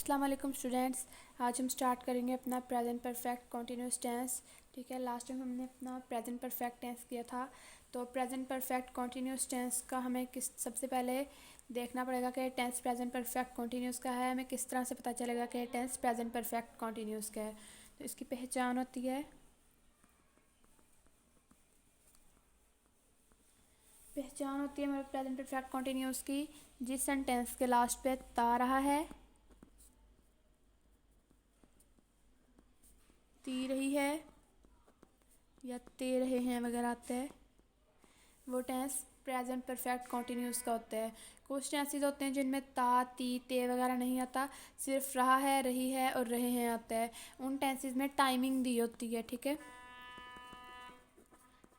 अस्सलाम वालेकुम स्टूडेंट्स। आज हम स्टार्ट करेंगे अपना प्रेजेंट परफेक्ट कॉन्टिन्यूस टेंस। ठीक है, लास्ट टाइम हमने अपना प्रेजेंट परफेक्ट टेंस किया था। तो प्रेजेंट परफेक्ट कॉन्टिन्यूस टेंस का हमें सबसे पहले देखना पड़ेगा कि टेंस प्रेजेंट परफेक्ट कॉन्टिन्यूस का है। हमें किस तरह से पता चलेगा कि टेंस प्रेजेंट परफेक्ट कॉन्टिन्यूस का है। तो इसकी पहचान होती है हमारे प्रेजेंट परफेक्ट कॉन्टिन्यूस की। जिस सेंटेंस के लास्ट पे ता रहा है, ती रही है या ते रहे हैं वगैरह आते हैं, वो टेंस प्रेजेंट परफेक्ट कॉन्टिन्यूस का होता है। कुछ टेंसेस होते हैं जिनमें ता, ती, ते वगैरह नहीं आता, सिर्फ रहा है, रही है और रहे हैं आता है। उन टेंसेस में टाइमिंग दी होती है। ठीक है,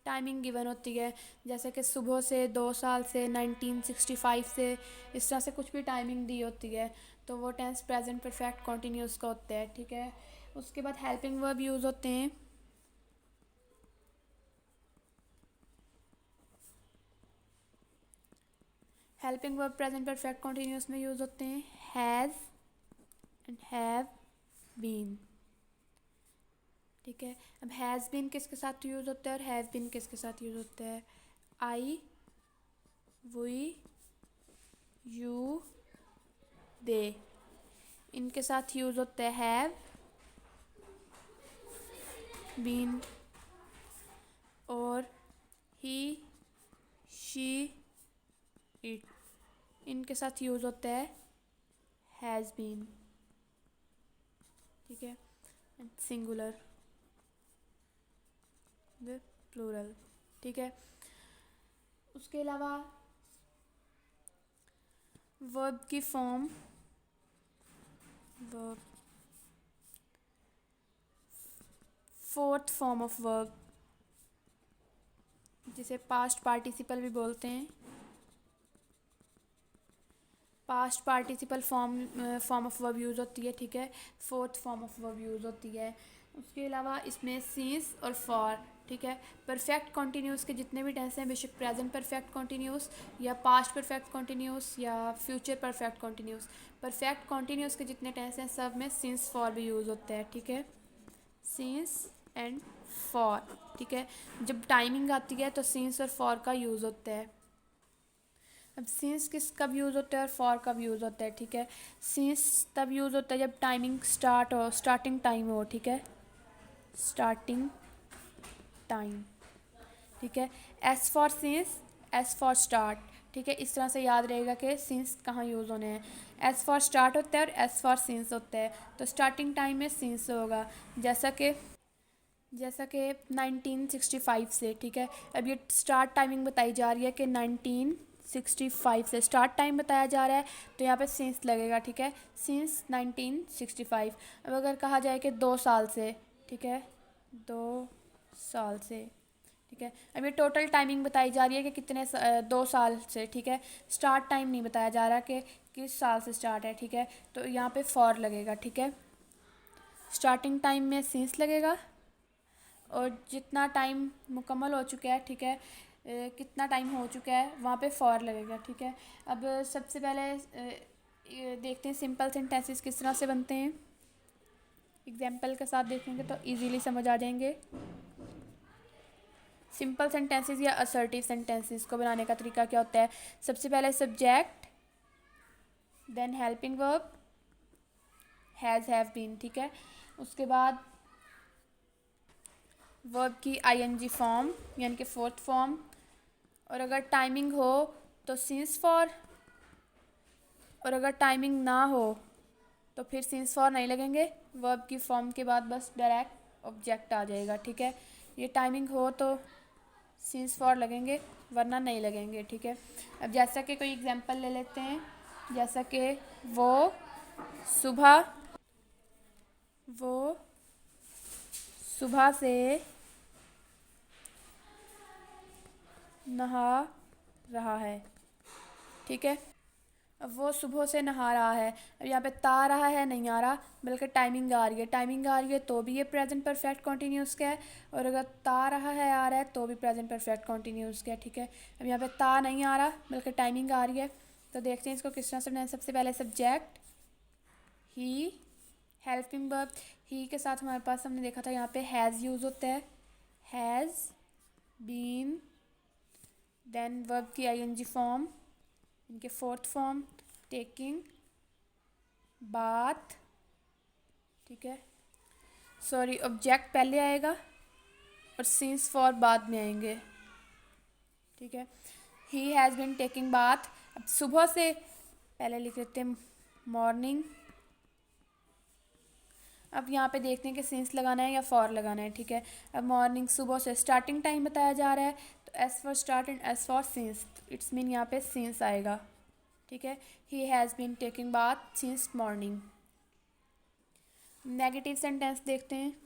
टाइमिंग गिवन होती है, जैसे कि सुबह से, 2 साल से, 1965 से, इस तरह से कुछ भी टाइमिंग दी होती है। तो वो टेंस प्रेजेंट परफेक्ट कॉन्टिन्यूस का होता है। ठीक है, उसके बाद हेल्पिंग वर्ब यूज़ होते हैं। Helping verb present perfect continuous में यूज़ होते हैं हैज़ एंड हैव बीन। ठीक है, अब हैज़ बीन किसके साथ यूज़ होता है और हैव बीन किसके साथ यूज़ होता है? आई, वी, यू, दे, इनके साथ यूज़ होता है हैव बीन। और ही, शी, इट, इनके साथ यूज़ होता है हैज़ बीन। ठीक है, सिंगुलर द प्लूरल। ठीक है, उसके अलावा वर्ब की form, verb fourth form of verb, जिसे पास्ट पार्टिसिपल भी बोलते हैं। Past participle form of verb use होती है। ठीक है, fourth form of verb use होती है। उसके अलावा इसमें सींस और फॉर। ठीक है, परफेक्ट कॉन्टिन्यूस के जितने भी टेंस हैं, बेशक प्रेजेंट परफेक्ट कॉन्टिन्यूस या पास्ट परफेक्ट कॉन्टिन्यूस या future perfect continuous, perfect continuous के जितने टेंस हैं सब में सींस फॉर भी यूज़ होता है। ठीक है, सींस एंड फॉर। ठीक है, जब टाइमिंग आती है तो सींस और फॉर का यूज़ होता है। अब सींस कब यूज़ होता है और फॉर कब यूज़ होता है? ठीक है, सींस तब यूज़ होता है जब टाइमिंग स्टार्टिंग टाइम हो। ठीक है, स्टार्टिंग टाइम। ठीक है, S for since, S for start. ठीक है, इस तरह से याद रहेगा कि सींस कहाँ यूज़ होने हैं। एस फॉर स्टार्ट होता है और एस फॉर सींस होता है। तो स्टार्टिंग टाइम में सींस होगा, जैसा कि 1965 से। ठीक है, अब ये स्टार्ट टाइमिंग बताई जा रही है कि 1965 से स्टार्ट टाइम बताया जा रहा है, तो यहाँ पे सिंस लगेगा। ठीक है, सिंस 1965। अब अगर कहा जाए कि 2 साल से, ठीक है, 2 साल से। ठीक है, अब ये टोटल टाइमिंग बताई जा रही है कि 2 साल से। ठीक है, स्टार्ट टाइम नहीं बताया जा रहा कि किस साल से स्टार्ट है। ठीक है, तो यहाँ पे फॉर लगेगा। ठीक है, स्टार्टिंग टाइम में सिंस लगेगा और जितना टाइम मुकम्मल हो चुका है, ठीक है, कितना टाइम हो चुका है, वहाँ पे फॉर लगेगा। ठीक है, अब सबसे पहले ये देखते हैं सिंपल सेंटेंसेस किस तरह से बनते हैं। एग्जाम्पल के साथ देखेंगे तो इजीली समझ आ जाएंगे। सिंपल सेंटेंसेस या असर्टिव सेंटेंसेस को बनाने का तरीका क्या होता है? सबसे पहले subject, then helping verb, has, have been. ठीक है, उसके बाद वर्ब की आईएनजी फॉर्म यानी कि फोर्थ फॉर्म, और अगर टाइमिंग हो तो सिंस फॉर, और अगर टाइमिंग ना हो तो फिर सिंस फॉर नहीं लगेंगे। वर्ब की फॉर्म के बाद बस डायरेक्ट ऑब्जेक्ट आ जाएगा। ठीक है, ये टाइमिंग हो तो सिंस फॉर लगेंगे वरना नहीं लगेंगे। ठीक है, अब जैसा कि कोई एग्जांपल ले लेते हैं, जैसा कि वो सुबह वो सुबह से नहा रहा है। ठीक है, अब वो सुबह से नहा रहा है। अब यहाँ पे ता रहा है नहीं आ रहा, बल्कि टाइमिंग आ रही है। टाइमिंग आ रही है तो भी ये प्रेजेंट परफेक्ट कॉन्टिन्यूस का है, और अगर ता रहा है आ रहा है तो भी प्रेजेंट परफेक्ट कॉन्टिन्यूस का है। ठीक है, अब यहाँ पे ता नहीं आ रहा बल्कि टाइमिंग आ रही है, तो देखते हैं इसको किस तरह से बनाएं। सबसे पहले सब्जेक्ट ही हेल्पिंग वर्ब, ही के साथ हमारे पास हमने देखा था यहाँ पे हैज़ यूज़ होता है, हैज़ बीन, देन वर्ब की आईएनजी फॉर्म, इनके फोर्थ फॉर्म टेकिंग, बाथ, ठीक है, सॉरी ऑब्जेक्ट पहले आएगा और सिंस फॉर बाद में आएंगे, ठीक है। He has been taking bath, अब सुबह से पहले लिख लेते हैं मॉर्निंग। अब यहाँ पे देखते हैं कि सिंस लगाना है या फॉर लगाना है, ठीक है। अब मॉर्निंग सुबह से स्टार्टिंग टाइम बताया जा रहा है, तो S for start and S for since, it's mean यहाँ पे सिंस आएगा, ठीक है। He has been taking bath since morning. Negative sentence देखते हैं।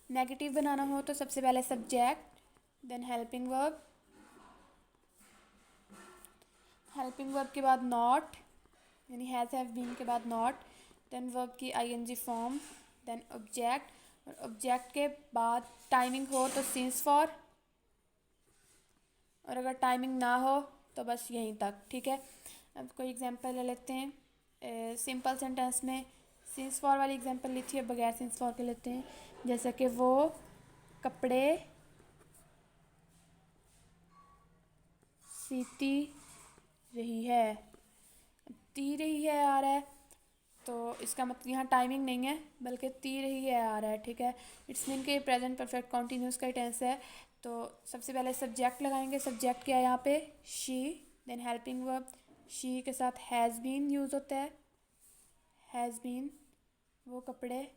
नेगेटिव बनाना हो तो सबसे पहले subject, then helping verb, helping verb के बाद नॉट, यानी हैज़ हैव बीन के बाद नॉट, देन वर्ब की आईएनजी फॉर्म, देन ऑब्जेक्ट, और ऑब्जेक्ट के बाद टाइमिंग हो तो सिंस फॉर, और अगर टाइमिंग ना हो तो बस यहीं तक, ठीक है। अब कोई एग्जांपल ले लेते हैं सिंपल सेंटेंस में। सिंस फॉर वाली एग्जांपल ली थी, अब बगैर सिंस फॉर के लेते हैं। जैसा कि वो कपड़े सीती रही है, ती रही है आ रहा है, तो इसका मतलब यहाँ टाइमिंग नहीं है बल्कि ती रही है आ रहा है, ठीक है। इट्स मीन के प्रेजेंट परफेक्ट कॉन्टीन्यूस का टेंस है। तो सबसे पहले सब्जेक्ट लगाएंगे, सब्जेक्ट क्या है यहाँ पे she, then helping verb, she के साथ हैज़ बीन यूज़ होता है, हैज़ बीन, वो कपड़े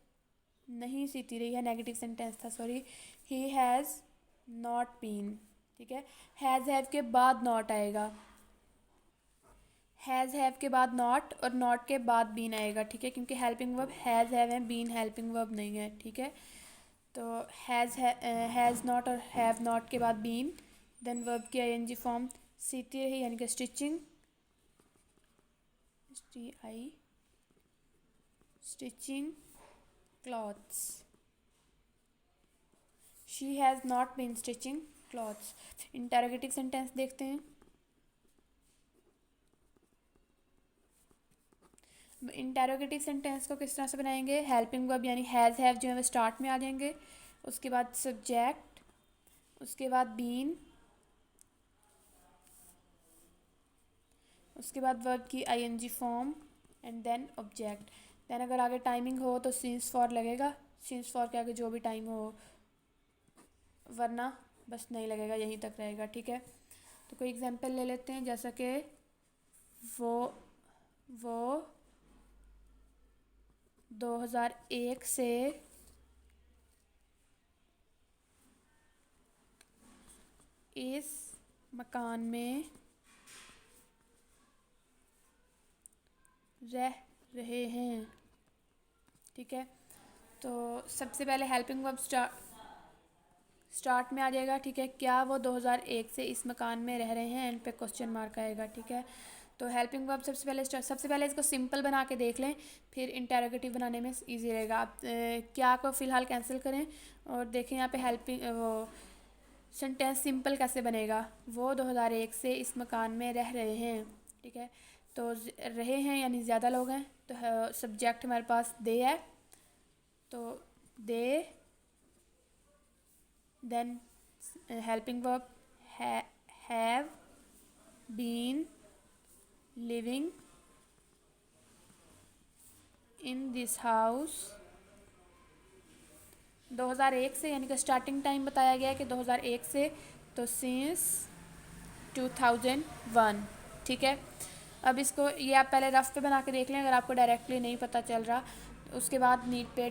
नहीं सीती रही है, नेगेटिव सेंटेंस था sorry, he has not been, ठीक है। हैज़ हैव के बाद नॉट आएगा, हैज़ हैव के बाद नॉट और नॉट के बाद बीन आएगा, ठीक है, क्योंकि हेल्पिंग वर्ब हैज़ हैव है, बीन हेल्पिंग वर्ब नहीं है, ठीक है। तो हैज़ नॉट और हैव नॉट के बाद बीन, देन वर्ब की आईएनजी फॉर्म सीती रही यानी कि stitching, STI stitching clothes, she has not been stitching clothes. Interrogative sentence देखते हैं। इंटरोगेटिव सेंटेंस को किस तरह से बनाएंगे, हेल्पिंग वर्ब यानी हैज़ हैव जो है वो स्टार्ट में आ जाएंगे, उसके बाद सब्जेक्ट, उसके बाद बीन, उसके बाद वर्ब की ING form and then object. Then अगर आगे टाइमिंग हो तो सिंस फॉर लगेगा, सिंस फॉर के आगे जो भी टाइम हो, वरना बस नहीं लगेगा, यहीं तक रहेगा, ठीक है। तो कोई एग्जांपल ले लेते हैं, जैसा कि वो 2001 से इस मकान में रह रहे हैं, ठीक है। तो सबसे पहले हेल्पिंग वर्ब स्टार्ट में आ जाएगा, ठीक है। क्या वो 2001 से इस मकान में रह रहे हैं, एंड पे क्वेश्चन मार्क आएगा, ठीक है। तो हेल्पिंग वर्ब सबसे पहले इसको सिंपल बना के देख लें, फिर इंटेरोगेटिव बनाने में इजी रहेगा। आप क्या को फ़िलहाल कैंसिल करें और देखें यहाँ पे हेल्पिंग वो सेंटेंस सिंपल कैसे बनेगा। वो 2001 से इस मकान में रह रहे हैं, ठीक है। तो रहे हैं यानी ज़्यादा लोग हैं, तो सब्जेक्ट हमारे पास दे है, तो they, then helping verb have been living in this house. 2001 से यानी कि स्टार्टिंग टाइम बताया गया है कि 2001 से, तो सिंस 2001, ठीक है। अब इसको ये आप पहले रफ पे बना के देख लें, अगर आपको डायरेक्टली नहीं पता चल रहा तो उसके बाद नीट पे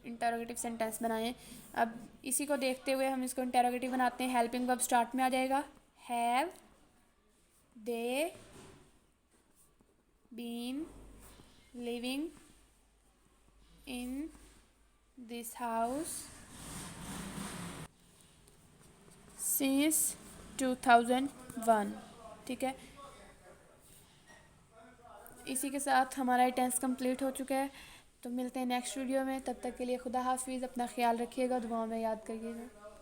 इंटरोगेटिव सेंटेंस बनाएं। अब इसी को देखते हुए हम इसको इंटरोगेटिव बनाते हैं। हेल्पिंग वर्ब स्टार्ट में आ जाएगा, have they been living in this house since 2001, ठीक है। इसी के साथ हमारा टेंस कंप्लीट हो चुका है। तो मिलते हैं नेक्स्ट वीडियो में, तब तक के लिए खुदा हाफिज़, अपना ख्याल रखिएगा, दुआओं में याद करिएगा।